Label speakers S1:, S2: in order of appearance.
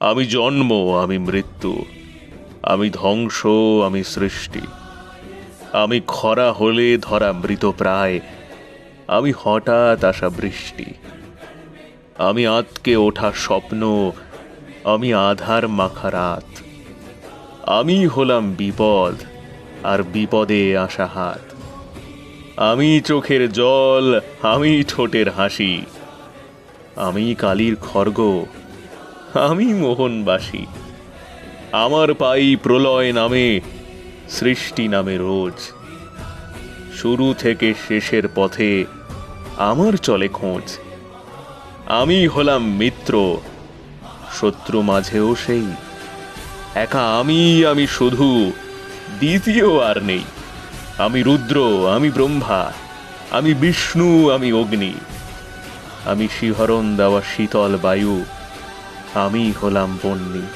S1: আমি জন্ম, আমি মৃত্যু, আমি ধ্বংস, আমি সৃষ্টি। আমি খরা হলে ধরা মৃতপ্রায়, আমি হঠাৎ আসা বৃষ্টি। আমি আঁতকে ওঠা স্বপ্ন, আমি আধার মাখা রাত। আমি হলাম বিপদ, আর বিপদে আসা হাত। আমি চোখের জল, আমি ঠোঁটের হাসি। আমি কালির খড়গ, আমি মোহনবাসী। আমার পাই প্রলয় নামে, সৃষ্টি নামে রোজ। শুরু থেকে শেষের পথে আমার চলে খোঁজ। আমি হলাম মিত্র, শত্রু মাঝেও সেই। একা আমি শুধু, দ্বিতীয় আর নেই। আমি রুদ্র, আমি ব্রহ্মা, আমি বিষ্ণু, আমি অগ্নি। আমি শিহরণ দেওয়া শীতল বায়ু, আমি হলাম বন্যী।